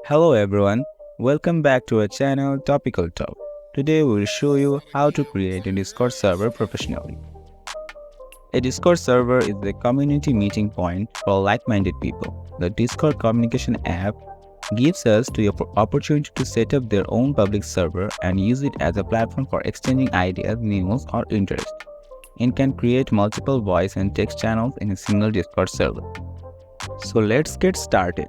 Hello everyone, welcome back to our channel Topical Talk. Today we will show you how to create a Discord server professionally. A Discord server is a community meeting point for like-minded people. The Discord communication app gives us the opportunity to set up their own public server and use it as a platform for exchanging ideas, news, or interests. It can create multiple voice and text channels in a single Discord server. So let's get started.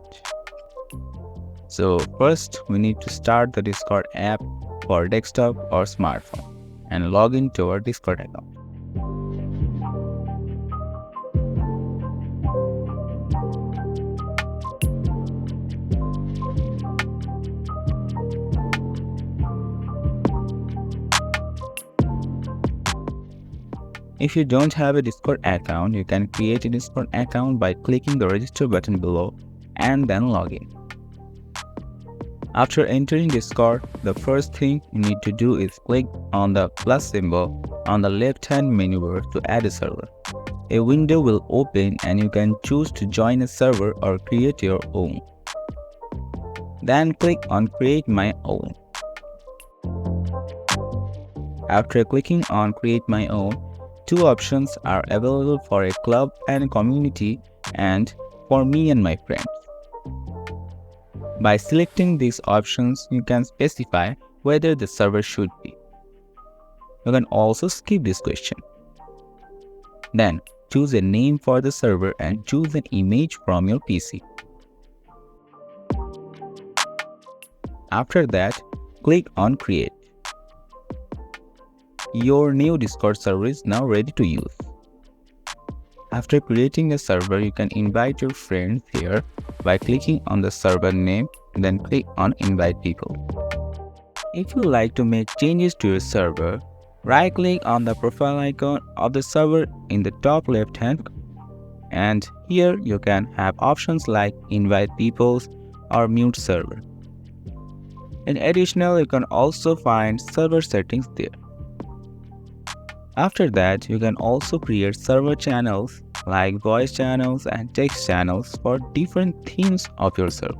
So first we need to start the Discord app for desktop or smartphone and log into our Discord account. If you don't have a Discord account, you can create a Discord account by clicking the register button below and then log in. After entering Discord, the first thing you need to do is click on the plus symbol on the left-hand menu bar to add a server. A window will open and you can choose to join a server or create your own. Then click on Create My Own. After clicking on Create My Own, two options are available for a club and a community and for me and my friends. By selecting these options, you can specify whether the server should be. You can also skip this question. Then, choose a name for the server and choose an image from your PC. After that, click on Create. Your new Discord server is now ready to use. After creating a server, you can invite your friends here by clicking on the server name, then click on Invite People. If you like to make changes to your server, right-click on the profile icon of the server in the top left-hand, and here you can have options like Invite People or Mute Server. In addition, you can also find server settings there. After that, you can also create server channels like voice channels and text channels for different themes of your server.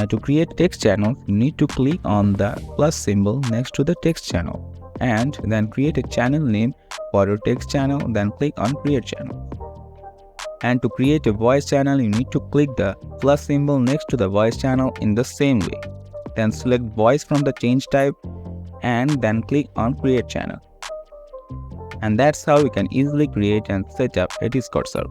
To create text channels, you need to click on the plus symbol next to the text channel and then create a channel name for your text channel, then click on Create Channel. And to create a voice channel, you need to click the plus symbol next to the voice channel in the same way. Then select voice from the change type and then click on Create Channel. And that's how we can easily create and set up a Discord server.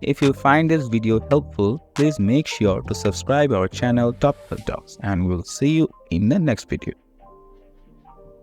If you find this video helpful, please make sure to subscribe our channel Topical Talks, and we'll see you in the next video.